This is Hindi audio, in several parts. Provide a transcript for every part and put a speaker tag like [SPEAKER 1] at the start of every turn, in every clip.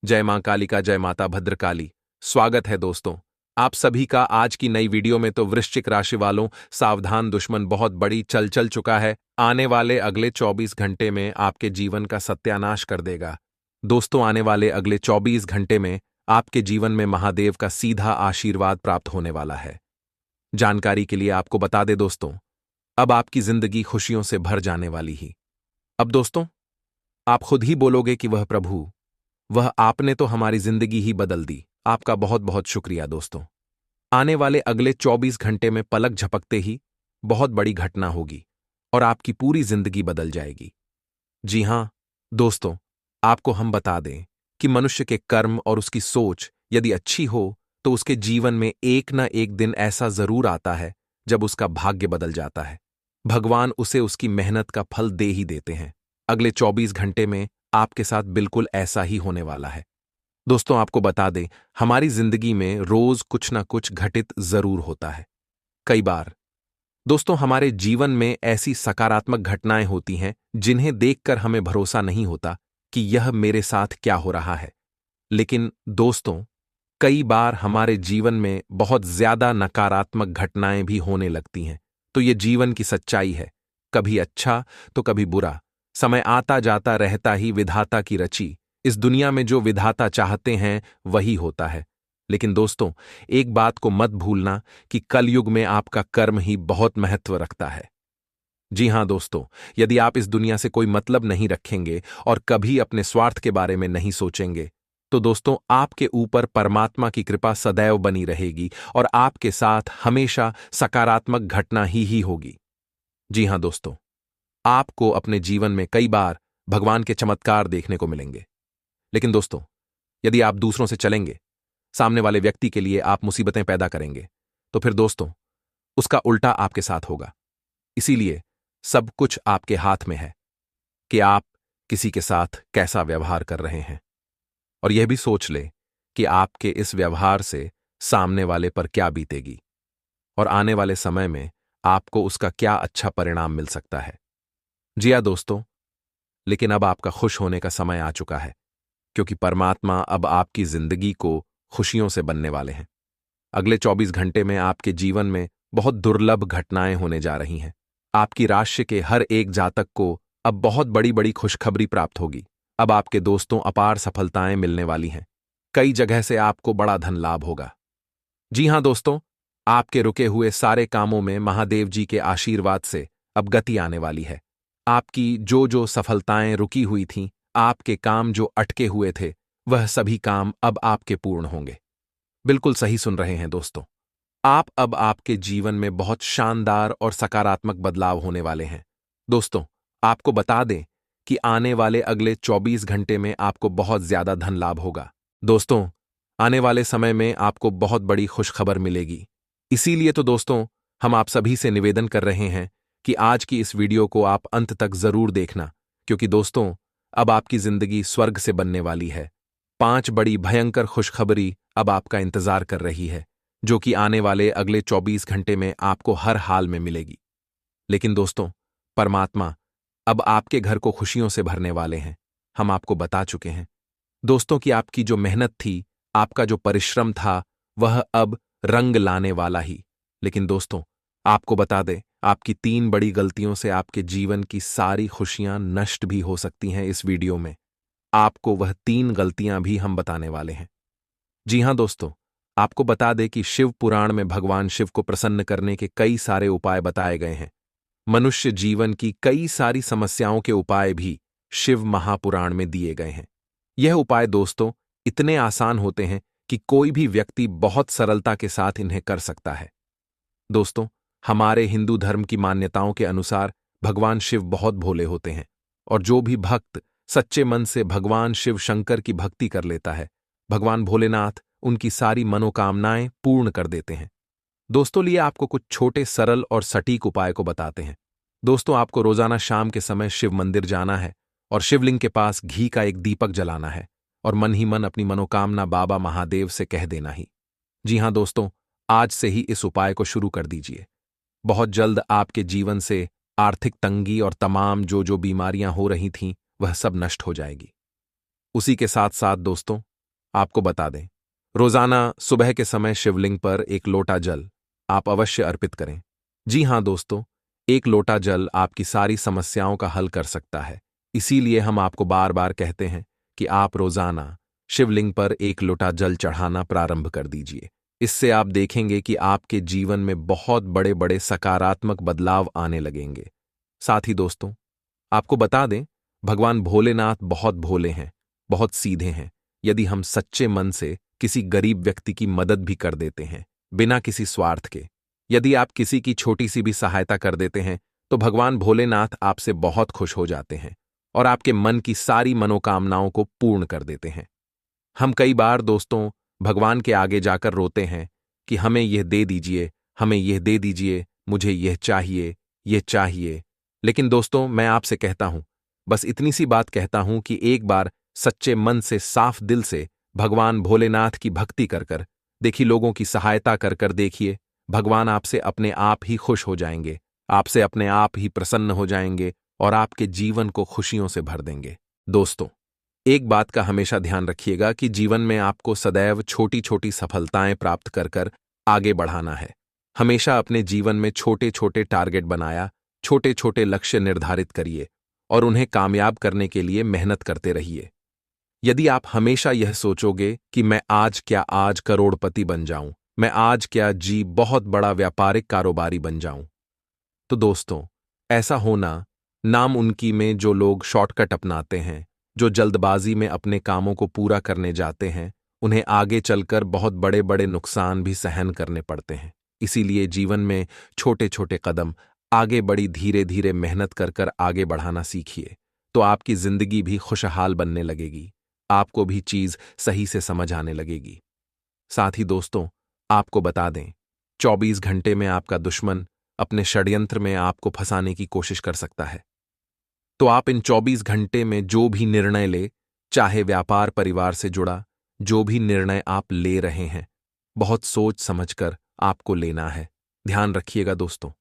[SPEAKER 1] जय मां कालिका, जय माता भद्रकाली। स्वागत है दोस्तों, आप सभी का आज की नई वीडियो में। तो वृश्चिक राशि वालों, सावधान, दुश्मन बहुत बड़ी चल चुका है। आने वाले अगले 24 घंटे में आपके जीवन का सत्यानाश कर देगा। दोस्तों, आने वाले अगले 24 घंटे में आपके जीवन में महादेव का सीधा आशीर्वाद प्राप्त होने वाला है। जानकारी के लिए आपको बता दे दोस्तों, अब आपकी जिंदगी खुशियों से भर जाने वाली ही। अब दोस्तों, आप खुद ही बोलोगे कि वह प्रभु, वह आपने तो हमारी जिंदगी ही बदल दी। आपका बहुत बहुत शुक्रिया दोस्तों। आने वाले अगले 24 घंटे में पलक झपकते ही बहुत बड़ी घटना होगी और आपकी पूरी जिंदगी बदल जाएगी। जी हां दोस्तों, आपको हम बता दें कि मनुष्य के कर्म और उसकी सोच यदि अच्छी हो तो उसके जीवन में एक न एक दिन ऐसा जरूर आता है जब उसका भाग्य बदल जाता है। भगवान उसे उसकी मेहनत का फल दे ही देते हैं। अगले 24 घंटे में आपके साथ बिल्कुल ऐसा ही होने वाला है। दोस्तों, आपको बता दें, हमारी जिंदगी में रोज कुछ ना कुछ घटित जरूर होता है। कई बार दोस्तों हमारे जीवन में ऐसी सकारात्मक घटनाएं होती हैं जिन्हें देखकर हमें भरोसा नहीं होता कि यह मेरे साथ क्या हो रहा है। लेकिन दोस्तों, कई बार हमारे जीवन में बहुत ज्यादा नकारात्मक घटनाएं भी होने लगती हैं। तो ये जीवन की सच्चाई है, कभी अच्छा तो कभी बुरा। समय आता जाता रहता ही विधाता की रची। इस दुनिया में जो विधाता चाहते हैं वही होता है। लेकिन दोस्तों, एक बात को मत भूलना कि कलयुग में आपका कर्म ही बहुत महत्व रखता है। जी हां दोस्तों, यदि आप इस दुनिया से कोई मतलब नहीं रखेंगे और कभी अपने स्वार्थ के बारे में नहीं सोचेंगे तो दोस्तों आपके ऊपर परमात्मा की कृपा सदैव बनी रहेगी और आपके साथ हमेशा सकारात्मक घटना ही होगी। जी हां दोस्तों, आपको अपने जीवन में कई बार भगवान के चमत्कार देखने को मिलेंगे। लेकिन दोस्तों, यदि आप दूसरों से चलेंगे, सामने वाले व्यक्ति के लिए आप मुसीबतें पैदा करेंगे, तो फिर दोस्तों उसका उल्टा आपके साथ होगा। इसीलिए सब कुछ आपके हाथ में है कि आप किसी के साथ कैसा व्यवहार कर रहे हैं, और यह भी सोच ले कि आपके इस व्यवहार से सामने वाले पर क्या बीतेगी और आने वाले समय में आपको उसका क्या अच्छा परिणाम मिल सकता है। जी हां दोस्तों, लेकिन अब आपका खुश होने का समय आ चुका है, क्योंकि परमात्मा अब आपकी जिंदगी को खुशियों से बनने वाले हैं। अगले 24 घंटे में आपके जीवन में बहुत दुर्लभ घटनाएं होने जा रही हैं। आपकी राशि के हर एक जातक को अब बहुत बड़ी बड़ी खुशखबरी प्राप्त होगी। अब आपके दोस्तों अपार सफलताएं मिलने वाली हैं। कई जगह से आपको बड़ा धन लाभ होगा। जी हां दोस्तों, आपके रुके हुए सारे कामों में महादेव जी के आशीर्वाद से अब गति आने वाली है। आपकी जो सफलताएं रुकी हुई थीं, आपके काम जो अटके हुए थे, वह सभी काम अब आपके पूर्ण होंगे। बिल्कुल सही सुन रहे हैं दोस्तों, आप अब आपके जीवन में बहुत शानदार और सकारात्मक बदलाव होने वाले हैं। दोस्तों, आपको बता दें कि आने वाले अगले 24 घंटे में आपको बहुत ज्यादा धन लाभ होगा। दोस्तों, आने वाले समय में आपको बहुत बड़ी खुशखबर मिलेगी। इसीलिए तो दोस्तों हम आप सभी से निवेदन कर रहे हैं कि आज की इस वीडियो को आप अंत तक जरूर देखना, क्योंकि दोस्तों अब आपकी जिंदगी स्वर्ग से बनने वाली है। 5 बड़ी भयंकर खुशखबरी अब आपका इंतजार कर रही है, जो कि आने वाले अगले 24 घंटे में आपको हर हाल में मिलेगी। लेकिन दोस्तों, परमात्मा अब आपके घर को खुशियों से भरने वाले हैं। हम आपको बता चुके हैं दोस्तों कि आपकी जो मेहनत थी, आपका जो परिश्रम था, वह अब रंग लाने वाला ही। लेकिन दोस्तों, आपको बता दें, आपकी 3 बड़ी गलतियों से आपके जीवन की सारी खुशियां नष्ट भी हो सकती हैं। इस वीडियो में आपको वह 3 गलतियां भी हम बताने वाले हैं। जी हां दोस्तों, आपको बता दें कि शिव पुराण में भगवान शिव को प्रसन्न करने के कई सारे उपाय बताए गए हैं। मनुष्य जीवन की कई सारी समस्याओं के उपाय भी शिव महापुराण में दिए गए हैं। यह उपाय दोस्तों इतने आसान होते हैं कि कोई भी व्यक्ति बहुत सरलता के साथ इन्हें कर सकता है। दोस्तों, हमारे हिंदू धर्म की मान्यताओं के अनुसार भगवान शिव बहुत भोले होते हैं, और जो भी भक्त सच्चे मन से भगवान शिव शंकर की भक्ति कर लेता है, भगवान भोलेनाथ उनकी सारी मनोकामनाएं पूर्ण कर देते हैं। दोस्तों, लिए आपको कुछ छोटे सरल और सटीक उपाय को बताते हैं। दोस्तों, आपको रोजाना शाम के समय शिव मंदिर जाना है और शिवलिंग के पास घी का एक दीपक जलाना है और मन ही मन अपनी मनोकामना बाबा महादेव से कह देना ही। जी हां दोस्तों, आज से ही इस उपाय को शुरू कर दीजिए। बहुत जल्द आपके जीवन से आर्थिक तंगी और तमाम जो बीमारियां हो रही थीं, वह सब नष्ट हो जाएगी। उसी के साथ साथ दोस्तों, आपको बता दें, रोजाना सुबह के समय शिवलिंग पर एक लोटा जल आप अवश्य अर्पित करें। जी हां दोस्तों, एक लोटा जल आपकी सारी समस्याओं का हल कर सकता है। इसीलिए हम आपको बार बार कहते हैं कि आप रोजाना शिवलिंग पर एक लोटा जल चढ़ाना प्रारंभ कर दीजिए। इससे आप देखेंगे कि आपके जीवन में बहुत बड़े बड़े सकारात्मक बदलाव आने लगेंगे। साथ ही दोस्तों, आपको बता दें, भगवान भोलेनाथ बहुत भोले हैं, बहुत सीधे हैं। यदि हम सच्चे मन से किसी गरीब व्यक्ति की मदद भी कर देते हैं, बिना किसी स्वार्थ के, यदि आप किसी की छोटी सी भी सहायता कर देते हैं, तो भगवान भोलेनाथ आपसे बहुत खुश हो जाते हैं और आपके मन की सारी मनोकामनाओं को पूर्ण कर देते हैं। हम कई बार दोस्तों भगवान के आगे जाकर रोते हैं कि हमें यह दे दीजिए, हमें यह दे दीजिए, मुझे यह चाहिए। लेकिन दोस्तों, मैं आपसे कहता हूं, बस इतनी सी बात कहता हूं कि एक बार सच्चे मन से, साफ दिल से भगवान भोलेनाथ की भक्ति कर कर देखिए, लोगों की सहायता कर कर देखिए, भगवान आपसे अपने आप ही खुश हो जाएंगे, आपसे अपने आप ही प्रसन्न हो जाएंगे और आपके जीवन को खुशियों से भर देंगे। दोस्तों, एक बात का हमेशा ध्यान रखिएगा कि जीवन में आपको सदैव छोटी छोटी सफलताएं प्राप्त कर कर आगे बढ़ाना है। हमेशा अपने जीवन में छोटे छोटे टारगेट बनाया, छोटे छोटे लक्ष्य निर्धारित करिए और उन्हें कामयाब करने के लिए मेहनत करते रहिए। यदि आप हमेशा यह सोचोगे कि मैं आज करोड़पति बन जाऊं, मैं आज बहुत बड़ा व्यापारिक कारोबारी बन जाऊं, तो दोस्तों, ऐसा होना नामुमकिन में जो लोग शॉर्टकट अपनाते हैं, जो जल्दबाजी में अपने कामों को पूरा करने जाते हैं, उन्हें आगे चलकर बहुत बड़े बड़े नुकसान भी सहन करने पड़ते हैं। इसीलिए जीवन में छोटे छोटे कदम आगे बढ़ी, धीरे धीरे मेहनत कर कर आगे बढ़ाना सीखिए, तो आपकी जिंदगी भी खुशहाल बनने लगेगी, आपको भी चीज सही से समझ आने लगेगी। साथ ही दोस्तों, आपको बता दें, 24 घंटे में आपका दुश्मन अपने षड्यंत्र में आपको फंसाने की कोशिश कर सकता है। तो आप इन 24 घंटे में जो भी निर्णय ले, चाहे व्यापार परिवार से जुड़ा जो भी निर्णय आप ले रहे हैं, बहुत सोच समझकर आपको लेना है। ध्यान रखिएगा दोस्तों,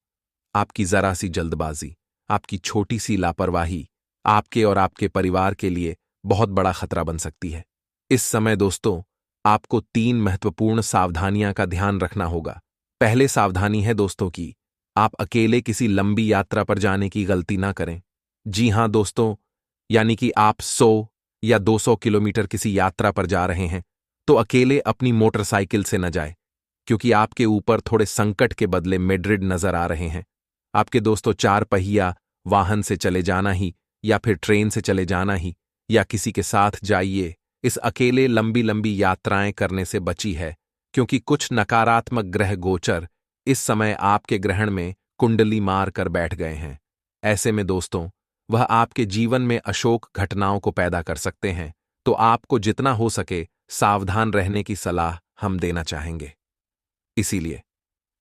[SPEAKER 1] आपकी जरा सी जल्दबाजी, आपकी छोटी सी लापरवाही आपके और आपके परिवार के लिए बहुत बड़ा खतरा बन सकती है। इस समय दोस्तों, आपको 3 महत्वपूर्ण सावधानियां का ध्यान रखना होगा। पहले सावधानी है दोस्तों की, आप अकेले किसी लंबी यात्रा पर जाने की गलती ना करें। जी हां दोस्तों, यानी कि आप 100 या 200 किलोमीटर किसी यात्रा पर जा रहे हैं, तो अकेले अपनी मोटरसाइकिल से न जाए, क्योंकि आपके ऊपर थोड़े संकट के बदले मेड्रिड नजर आ रहे हैं। आपके दोस्तों 4 पहिया वाहन से चले जाना ही, या फिर ट्रेन से चले जाना ही, या किसी के साथ जाइए। इस अकेले लंबी लंबी यात्राएं करने से बची है, क्योंकि कुछ नकारात्मक ग्रह गोचर इस समय आपके ग्रहण में कुंडली मार कर बैठ गए हैं। ऐसे में दोस्तों, वह आपके जीवन में अशोक घटनाओं को पैदा कर सकते हैं, तो आपको जितना हो सके सावधान रहने की सलाह हम देना चाहेंगे। इसीलिए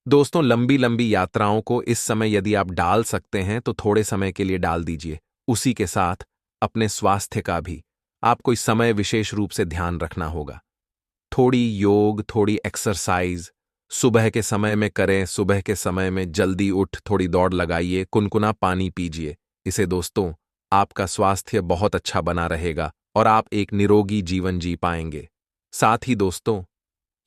[SPEAKER 1] दोस्तों, लंबी लंबी यात्राओं को इस समय यदि आप डाल सकते हैं तो थोड़े समय के लिए डाल दीजिए। उसी के साथ अपने स्वास्थ्य का भी आपको इस समय विशेष रूप से ध्यान रखना होगा। थोड़ी योग, थोड़ी एक्सरसाइज सुबह के समय में करें। सुबह के समय में जल्दी उठ थोड़ी दौड़ लगाइए, कुनकुना पानी पीजिए। इसे दोस्तों, आपका स्वास्थ्य बहुत अच्छा बना रहेगा और आप एक निरोगी जीवन जी पाएंगे। साथ ही दोस्तों,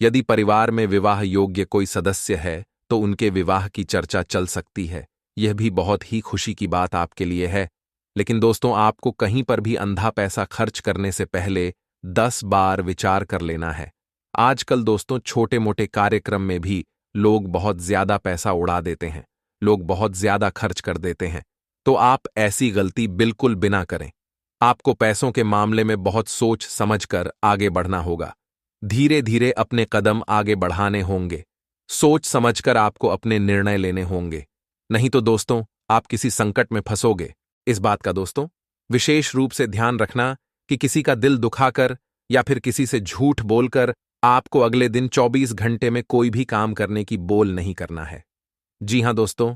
[SPEAKER 1] यदि परिवार में विवाह योग्य कोई सदस्य है तो उनके विवाह की चर्चा चल सकती है। यह भी बहुत ही खुशी की बात आपके लिए है। लेकिन दोस्तों, आपको कहीं पर भी अंधा पैसा खर्च करने से पहले 10 बार विचार कर लेना है। आजकल दोस्तों, छोटे मोटे कार्यक्रम में भी लोग बहुत ज्यादा पैसा उड़ा देते हैं, लोग बहुत ज्यादा खर्च कर देते हैं। तो आप ऐसी गलती बिल्कुल बिना करें। आपको पैसों के मामले में बहुत सोच समझकर आगे बढ़ना होगा। धीरे धीरे अपने कदम आगे बढ़ाने होंगे। सोच समझकर आपको अपने निर्णय लेने होंगे, नहीं तो दोस्तों आप किसी संकट में फंसोगे। इस बात का दोस्तों विशेष रूप से ध्यान रखना कि किसी का दिल दुखाकर या फिर किसी से झूठ बोलकर आपको अगले दिन 24 घंटे में कोई भी काम करने की बोल नहीं करना है। जी हां दोस्तों,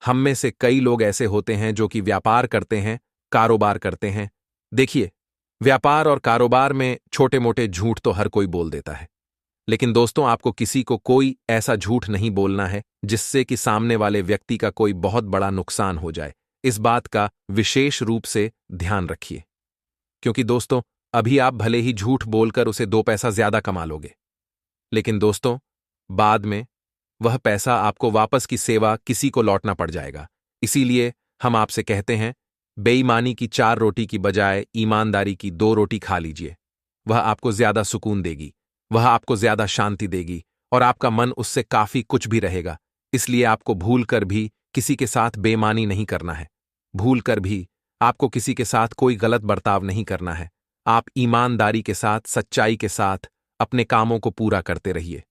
[SPEAKER 1] हम में से कई लोग ऐसे होते हैं जो कि व्यापार करते हैं, कारोबार करते हैं। देखिए, व्यापार और कारोबार में छोटे मोटे झूठ तो हर कोई बोल देता है, लेकिन दोस्तों आपको किसी को कोई ऐसा झूठ नहीं बोलना है जिससे कि सामने वाले व्यक्ति का कोई बहुत बड़ा नुकसान हो जाए। इस बात का विशेष रूप से ध्यान रखिए, क्योंकि दोस्तों अभी आप भले ही झूठ बोलकर उसे 2 पैसा ज्यादा कमा लोगे, लेकिन दोस्तों बाद में वह पैसा आपको वापस की सेवा किसी को लौटना पड़ जाएगा। इसीलिए हम आपसे कहते हैं, बेईमानी की 4 रोटी की बजाय ईमानदारी की 2 रोटी खा लीजिए। वह आपको ज्यादा सुकून देगी, वह आपको ज्यादा शांति देगी और आपका मन उससे काफी कुछ भी रहेगा। इसलिए आपको भूल कर भी किसी के साथ बेईमानी नहीं करना है। भूल कर भी आपको किसी के साथ कोई गलत बर्ताव नहीं करना है। आप ईमानदारी के साथ, सच्चाई के साथ अपने कामों को पूरा करते रहिए।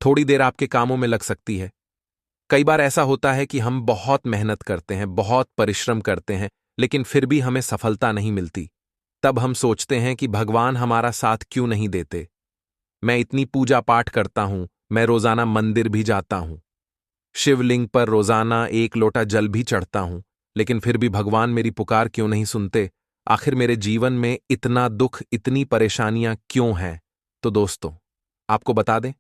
[SPEAKER 1] थोड़ी देर आपके कामों में लग सकती है। कई बार ऐसा होता है कि हम बहुत मेहनत करते हैं, बहुत परिश्रम करते हैं, लेकिन फिर भी हमें सफलता नहीं मिलती। तब हम सोचते हैं कि भगवान हमारा साथ क्यों नहीं देते। मैं इतनी पूजा पाठ करता हूं, मैं रोजाना मंदिर भी जाता हूं, शिवलिंग पर रोजाना 1 लोटा जल भी चढ़ता हूं, लेकिन फिर भी भगवान मेरी पुकार क्यों नहीं सुनते। आखिर मेरे जीवन में इतना दुख, इतनी परेशानियां क्यों हैं। तो दोस्तों आपको बता दें,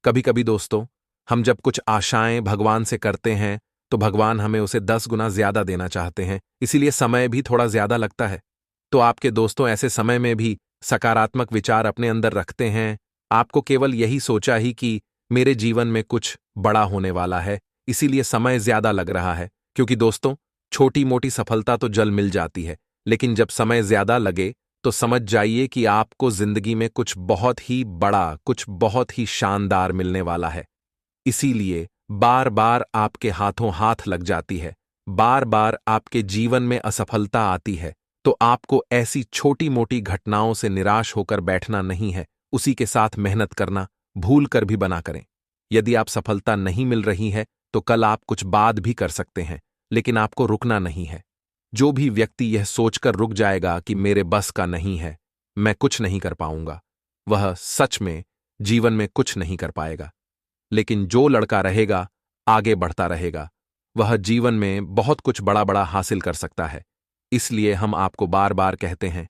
[SPEAKER 1] कभी कभी दोस्तों हम जब कुछ आशाएं भगवान से करते हैं तो भगवान हमें उसे 10 गुना ज्यादा देना चाहते हैं, इसीलिए समय भी थोड़ा ज्यादा लगता है। तो आपके दोस्तों ऐसे समय में भी सकारात्मक विचार अपने अंदर रखते हैं। आपको केवल यही सोचा ही कि मेरे जीवन में कुछ बड़ा होने वाला है, इसीलिए समय ज्यादा लग रहा है। क्योंकि दोस्तों छोटी मोटी सफलता तो जल्द मिल जाती है, लेकिन जब समय ज्यादा लगे तो समझ जाइए कि आपको जिंदगी में कुछ बहुत ही बड़ा, कुछ बहुत ही शानदार मिलने वाला है। इसीलिए बार बार आपके हाथों हाथ लग जाती है, बार बार आपके जीवन में असफलता आती है, तो आपको ऐसी छोटी मोटी घटनाओं से निराश होकर बैठना नहीं है, उसी के साथ मेहनत करना, भूल कर भी बना करें। यदि आप सफलता नहीं मिल रही है तो कल आप कुछ बात भी कर सकते हैं, लेकिन आपको रुकना नहीं है। जो भी व्यक्ति यह सोचकर रुक जाएगा कि मेरे बस का नहीं है, मैं कुछ नहीं कर पाऊंगा, वह सच में जीवन में कुछ नहीं कर पाएगा। लेकिन जो लड़का रहेगा, आगे बढ़ता रहेगा, वह जीवन में बहुत कुछ बड़ा बड़ा हासिल कर सकता है। इसलिए हम आपको बार बार कहते हैं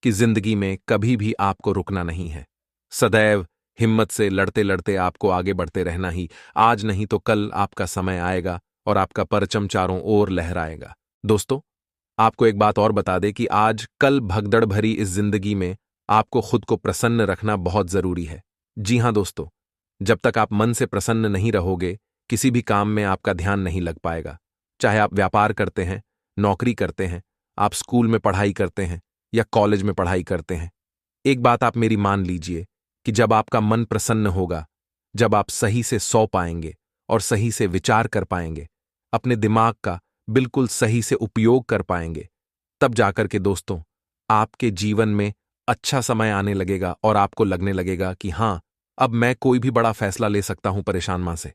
[SPEAKER 1] कि जिंदगी में कभी भी आपको रुकना नहीं है। सदैव हिम्मत से लड़ते लड़ते आपको आगे बढ़ते रहना ही, आज नहीं तो कल आपका समय आएगा और आपका परचम चारों ओर लहराएगा। दोस्तों आपको एक बात और बता दे कि आज कल भगदड़ भरी इस जिंदगी में आपको खुद को प्रसन्न रखना बहुत जरूरी है। जी हां दोस्तों, जब तक आप मन से प्रसन्न नहीं रहोगे, किसी भी काम में आपका ध्यान नहीं लग पाएगा। चाहे आप व्यापार करते हैं, नौकरी करते हैं, आप स्कूल में पढ़ाई करते हैं या कॉलेज में पढ़ाई करते हैं, एक बात आप मेरी मान लीजिए कि जब आपका मन प्रसन्न होगा, जब आप सही से सो पाएंगे और सही से विचार कर पाएंगे, अपने दिमाग का बिल्कुल सही से उपयोग कर पाएंगे, तब जाकर के दोस्तों आपके जीवन में अच्छा समय आने लगेगा और आपको लगने लगेगा कि हां, अब मैं कोई भी बड़ा फैसला ले सकता हूं परेशान मां से।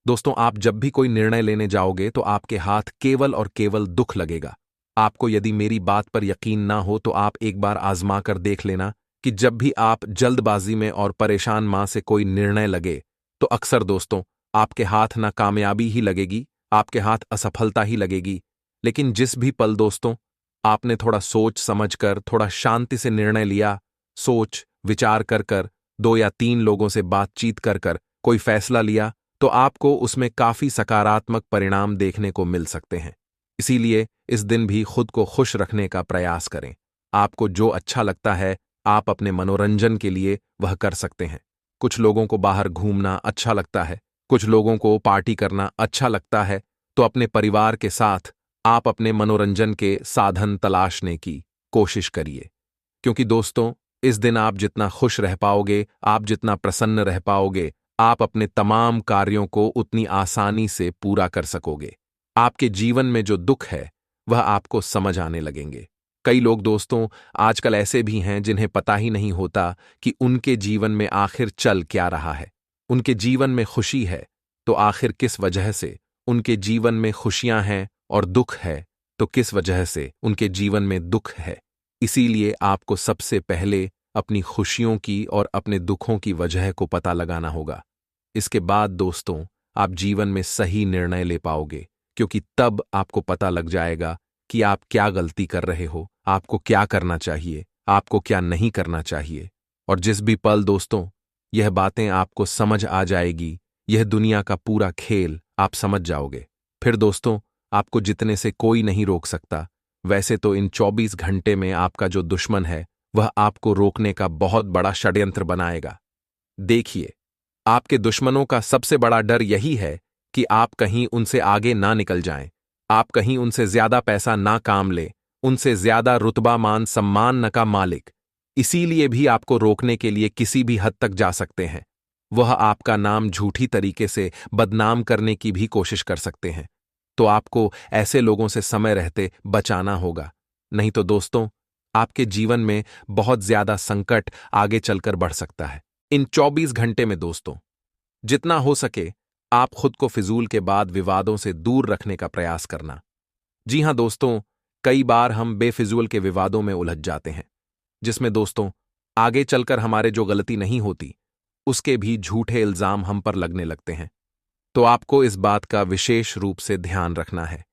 [SPEAKER 1] दोस्तों आप जब भी कोई निर्णय लेने जाओगे तो आपके हाथ केवल और केवल दुख लगेगा। आपको यदि मेरी बात पर यकीन ना हो तो आप एक बार आजमा कर देख लेना कि जब भी आप जल्दबाजी में और परेशान मां से कोई निर्णय लगे तो अक्सर दोस्तों आपके हाथ ना कामयाबी ही लगेगी, आपके हाथ असफलता ही लगेगी। लेकिन जिस भी पल दोस्तों आपने थोड़ा सोच समझकर, थोड़ा शांति से निर्णय लिया, सोच विचार कर कर, 2 या 3 लोगों से बातचीत कर कर कोई फैसला लिया, तो आपको उसमें काफी सकारात्मक परिणाम देखने को मिल सकते हैं। इसीलिए इस दिन भी खुद को खुश रखने का प्रयास करें। आपको जो अच्छा लगता है आप अपने मनोरंजन के लिए वह कर सकते हैं। कुछ लोगों को बाहर घूमना अच्छा लगता है, कुछ लोगों को पार्टी करना अच्छा लगता है, तो अपने परिवार के साथ आप अपने मनोरंजन के साधन तलाशने की कोशिश करिए। क्योंकि दोस्तों इस दिन आप जितना खुश रह पाओगे, आप जितना प्रसन्न रह पाओगे, आप अपने तमाम कार्यों को उतनी आसानी से पूरा कर सकोगे। आपके जीवन में जो दुख है वह आपको समझ आने लगेंगे। कई लोग दोस्तों आजकल ऐसे भी हैं जिन्हें पता ही नहीं होता कि उनके जीवन में आखिर चल क्या रहा है। उनके जीवन में खुशी है तो आखिर किस वजह से, उनके जीवन में खुशियां हैं और दुख है तो किस वजह से उनके जीवन में दुख है। इसीलिए आपको सबसे पहले अपनी खुशियों की और अपने दुखों की वजह को पता लगाना होगा। इसके बाद दोस्तों आप जीवन में सही निर्णय ले पाओगे, क्योंकि तब आपको पता लग जाएगा कि आप क्या गलती कर रहे हो, आपको क्या करना चाहिए, आपको क्या नहीं करना चाहिए। और जिस भी पल दोस्तों यह बातें आपको समझ आ जाएगी, यह दुनिया का पूरा खेल आप समझ जाओगे, फिर दोस्तों आपको जितने से कोई नहीं रोक सकता। वैसे तो इन 24 घंटे में आपका जो दुश्मन है वह आपको रोकने का बहुत बड़ा षड्यंत्र बनाएगा। देखिए, आपके दुश्मनों का सबसे बड़ा डर यही है कि आप कहीं उनसे आगे ना निकल जाएं, आप कहीं उनसे ज्यादा पैसा ना काम ले, उनसे ज्यादा रुतबा मान सम्मान न का मालिक। इसीलिए भी आपको रोकने के लिए किसी भी हद तक जा सकते हैं। वह आपका नाम झूठी तरीके से बदनाम करने की भी कोशिश कर सकते हैं। तो आपको ऐसे लोगों से समय रहते बचाना होगा, नहीं तो दोस्तों, आपके जीवन में बहुत ज्यादा संकट आगे चलकर बढ़ सकता है। इन 24 घंटे में दोस्तों, जितना हो सके आप खुद को फिजूल के बाद विवादों से दूर रखने का प्रयास करना। जी हां दोस्तों, कई बार हम बेफिजूल के विवादों में उलझ जाते हैं, जिसमें दोस्तों आगे चलकर हमारे जो गलती नहीं होती उसके भी झूठे इल्जाम हम पर लगने लगते हैं। तो आपको इस बात का विशेष रूप से ध्यान रखना है।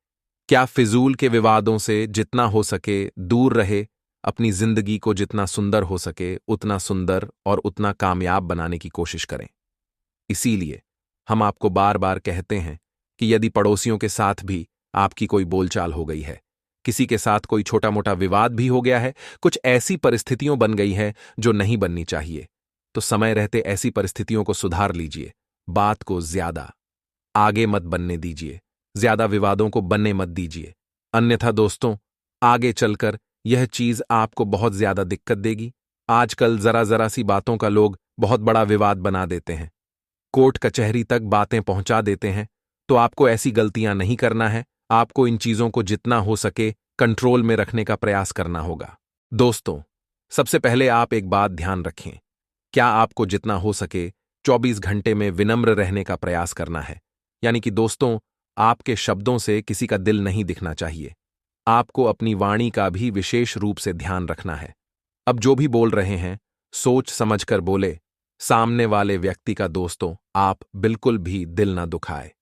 [SPEAKER 1] क्या फिजूल के विवादों से जितना हो सके दूर रहे, अपनी जिंदगी को जितना सुंदर हो सके उतना सुंदर और उतना कामयाब बनाने की कोशिश करें। इसीलिए हम आपको बार बार कहते हैं कि यदि पड़ोसियों के साथ भी आपकी कोई बोलचाल हो गई है, किसी के साथ कोई छोटा मोटा विवाद भी हो गया है, कुछ ऐसी परिस्थितियों बन गई है जो नहीं बननी चाहिए, तो समय रहते ऐसी परिस्थितियों को सुधार लीजिए। बात को ज्यादा आगे मत बनने दीजिए, ज्यादा विवादों को बनने मत दीजिए। अन्यथा दोस्तों, आगे चलकर यह चीज आपको बहुत ज्यादा दिक्कत देगी। आजकल जरा जरा सी बातों का लोग बहुत बड़ा विवाद बना देते हैं, कोर्ट कचहरी तक बातें पहुंचा देते हैं। तो आपको ऐसी गलतियां नहीं करना है। आपको इन चीजों को जितना हो सके कंट्रोल में रखने का प्रयास करना होगा। दोस्तों, सबसे पहले आप एक बात ध्यान रखें, क्या आपको जितना हो सके 24 घंटे में विनम्र रहने का प्रयास करना है। यानी कि दोस्तों, आपके शब्दों से किसी का दिल नहीं दिखना चाहिए। आपको अपनी वाणी का भी विशेष रूप से ध्यान रखना है। अब जो भी बोल रहे हैं सोच समझकर बोले, सामने वाले व्यक्ति का दोस्तों आप बिल्कुल भी दिल ना दुखाए,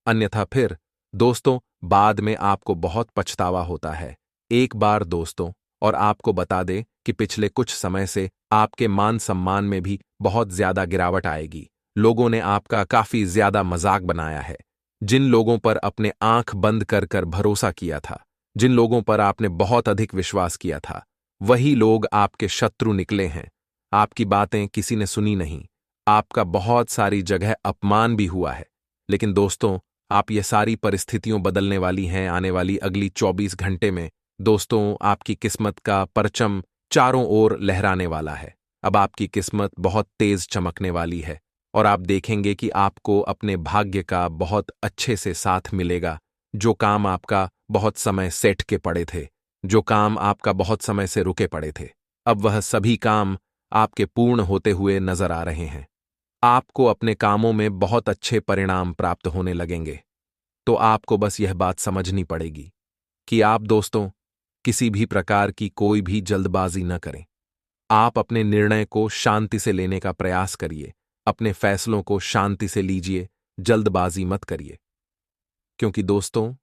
[SPEAKER 1] अन्यथा फिर दोस्तों बाद में आपको बहुत पछतावा होता है। एक बार दोस्तों और आपको बता दें कि पिछले कुछ समय से आपके मान सम्मान में भी बहुत ज्यादा गिरावट आएगी। लोगों ने आपका काफी ज्यादा मजाक बनाया है। जिन लोगों पर अपने आंख बंद कर कर भरोसा किया था, जिन लोगों पर आपने बहुत अधिक विश्वास किया था, वही लोग आपके शत्रु निकले हैं। आपकी बातें किसी ने सुनी नहीं, आपका बहुत सारी जगह अपमान भी हुआ है। लेकिन दोस्तों, आप ये सारी परिस्थितियों बदलने वाली हैं आने वाली अगली 24 घंटे में। दोस्तों, आपकी किस्मत का परचम चारों ओर लहराने वाला है। अब आपकी किस्मत बहुत तेज चमकने वाली है और आप देखेंगे कि आपको अपने भाग्य का बहुत अच्छे से साथ मिलेगा। जो काम आपका बहुत समय सेट के पड़े थे, जो काम आपका बहुत समय से रुके पड़े थे, अब वह सभी काम आपके पूर्ण होते हुए नजर आ रहे हैं। आपको अपने कामों में बहुत अच्छे परिणाम प्राप्त होने लगेंगे। तो आपको बस यह बात समझनी पड़ेगी कि आप दोस्तों किसी भी प्रकार की कोई भी जल्दबाजी न करें। आप अपने निर्णय को शांति से लेने का प्रयास करिए, अपने फैसलों को शांति से लीजिए, जल्दबाजी मत करिए। क्योंकि दोस्तों,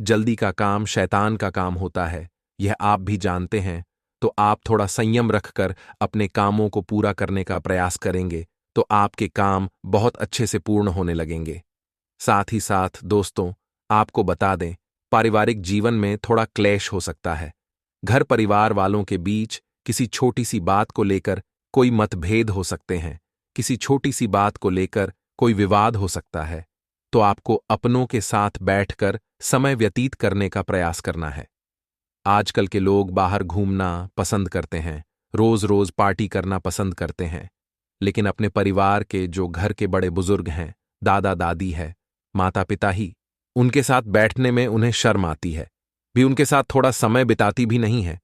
[SPEAKER 1] जल्दी का काम शैतान का काम होता है, यह आप भी जानते हैं। तो आप थोड़ा संयम रखकर अपने कामों को पूरा करने का प्रयास करेंगे तो आपके काम बहुत अच्छे से पूर्ण होने लगेंगे। साथ ही साथ दोस्तों, आपको बता दें, पारिवारिक जीवन में थोड़ा क्लेश हो सकता है। घर परिवार वालों के बीच किसी छोटी सी बात को लेकर कोई मतभेद हो सकते हैं, किसी छोटी सी बात को लेकर कोई विवाद हो सकता है। तो आपको अपनों के साथ बैठकर समय व्यतीत करने का प्रयास करना है। आजकल के लोग बाहर घूमना पसंद करते हैं, रोज रोज पार्टी करना पसंद करते हैं, लेकिन अपने परिवार के जो घर के बड़े बुजुर्ग हैं, दादा दादी है, माता पिता ही, उनके साथ बैठने में उन्हें शर्म आती है, भी उनके साथ थोड़ा समय बिताती भी नहीं है।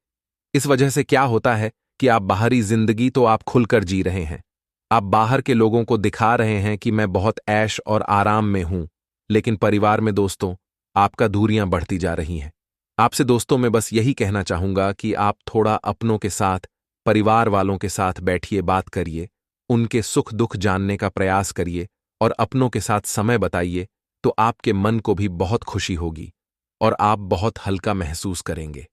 [SPEAKER 1] इस वजह से क्या होता है कि आप बाहरी जिंदगी तो आप खुलकर जी रहे हैं, आप बाहर के लोगों को दिखा रहे हैं कि मैं बहुत ऐश और आराम में हूं, लेकिन परिवार में दोस्तों आपका दूरियां बढ़ती जा रही हैं। आपसे दोस्तों मैं बस यही कहना चाहूंगा कि आप थोड़ा अपनों के साथ, परिवार वालों के साथ बैठिए, बात करिए, उनके सुख दुख जानने का प्रयास करिए और अपनों के साथ समय बताइए, तो आपके मन को भी बहुत खुशी होगी और आप बहुत हल्का महसूस करेंगे।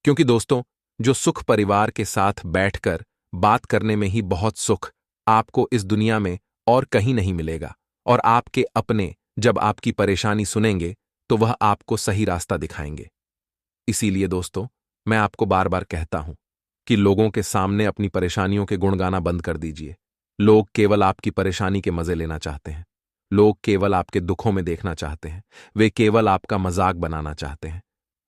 [SPEAKER 1] क्योंकि दोस्तों, जो सुख परिवार के साथ बैठकर बात करने में ही बहुत सुख आपको इस दुनिया में और कहीं नहीं मिलेगा। और आपके अपने जब आपकी परेशानी सुनेंगे तो वह आपको सही रास्ता दिखाएंगे। इसीलिए दोस्तों, मैं आपको बार बार कहता हूं कि लोगों के सामने अपनी परेशानियों के गुण गाना बंद कर दीजिए। लोग केवल आपकी परेशानी के मजे लेना चाहते हैं। लोग केवल आपके दुखों में देखना चाहते हैं। वे केवल आपका मजाक बनाना चाहते हैं।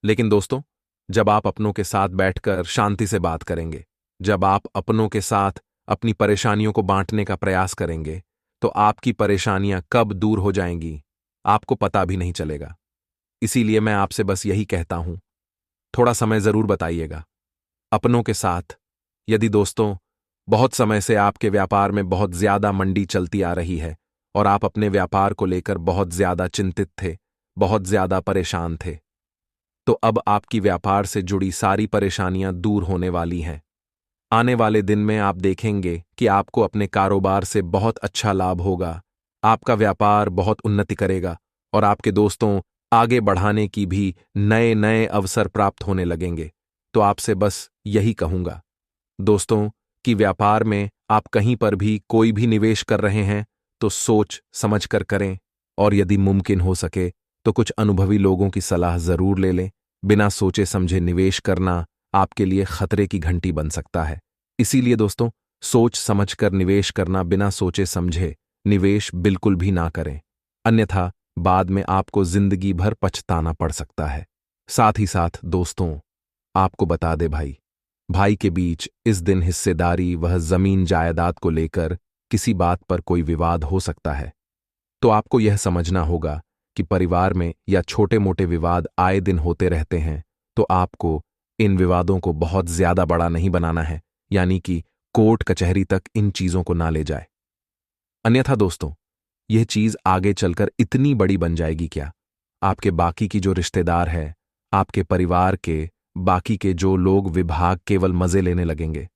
[SPEAKER 1] लेकिन दोस्तों, जब आप अपनों के साथ बैठकर शांति से बात करेंगे, जब आप अपनों के साथ अपनी परेशानियों को बांटने का प्रयास करेंगे, तो आपकी परेशानियां कब दूर हो जाएंगी आपको पता भी नहीं चलेगा। इसीलिए मैं आपसे बस यही कहता हूं, थोड़ा समय जरूर बताइएगा अपनों के साथ। यदि दोस्तों, बहुत समय से आपके व्यापार में बहुत ज्यादा मंदी चलती आ रही है और आप अपने व्यापार को लेकर बहुत ज्यादा चिंतित थे, बहुत ज्यादा परेशान थे, तो अब आपकी व्यापार से जुड़ी सारी परेशानियां दूर होने वाली हैं। आने वाले दिन में आप देखेंगे कि आपको अपने कारोबार से बहुत अच्छा लाभ होगा। आपका व्यापार बहुत उन्नति करेगा और आपके दोस्तों आगे बढ़ाने की भी नए नए अवसर प्राप्त होने लगेंगे। तो आपसे बस यही कहूंगा दोस्तों कि व्यापार में आप कहीं पर भी कोई भी निवेश कर रहे हैं तो सोच समझ कर करें, और यदि मुमकिन हो सके तो कुछ अनुभवी लोगों की सलाह जरूर ले लें। बिना सोचे समझे निवेश करना आपके लिए खतरे की घंटी बन सकता है। इसीलिए दोस्तों, सोच समझकर निवेश करना, बिना सोचे समझे निवेश बिल्कुल भी ना करें, अन्यथा बाद में आपको जिंदगी भर पछताना पड़ सकता है। साथ ही साथ दोस्तों, आपको बता दे भाई भाई के बीच इस दिन हिस्सेदारी वह जमीन जायदाद को लेकर किसी बात पर कोई विवाद हो सकता है। तो आपको यह समझना होगा कि परिवार में या छोटे मोटे विवाद आए दिन होते रहते हैं, तो आपको इन विवादों को बहुत ज्यादा बड़ा नहीं बनाना है, यानी कि कोर्ट कचहरी तक इन चीजों को ना ले जाए। अन्यथा दोस्तों, यह चीज आगे चलकर इतनी बड़ी बन जाएगी क्या, आपके बाकी की जो रिश्तेदार है, आपके परिवार के बाकी के जो लोग विभाग केवल मजे लेने लगेंगे।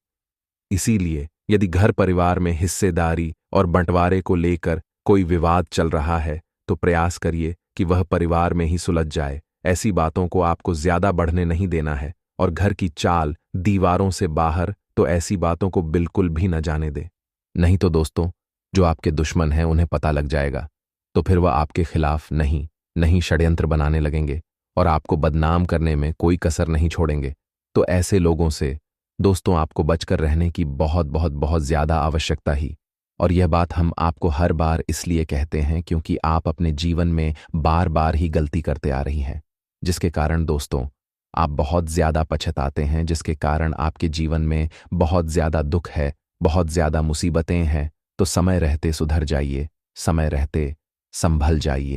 [SPEAKER 1] इसीलिए यदि घर परिवार में हिस्सेदारी और बंटवारे को लेकर कोई विवाद चल रहा है, तो प्रयास करिए कि वह परिवार में ही सुलझ जाए। ऐसी बातों को आपको ज्यादा बढ़ने नहीं देना है, और घर की चाल दीवारों से बाहर तो ऐसी बातों को बिल्कुल भी न जाने दे। नहीं तो दोस्तों, जो आपके दुश्मन हैं उन्हें पता लग जाएगा, तो फिर वह आपके खिलाफ नहीं षड्यंत्र बनाने लगेंगे और आपको बदनाम करने में कोई कसर नहीं छोड़ेंगे। तो ऐसे लोगों से दोस्तों आपको बचकर रहने की बहुत बहुत बहुत ज्यादा आवश्यकता ही। और यह बात हम आपको हर बार इसलिए कहते हैं क्योंकि आप अपने जीवन में बार बार ही गलती करते आ रही हैं, जिसके कारण दोस्तों आप बहुत ज्यादा पछताते हैं, जिसके कारण आपके जीवन में बहुत ज्यादा दुख है, बहुत ज्यादा मुसीबतें हैं। तो समय रहते सुधर जाइए, समय रहते संभल जाइए।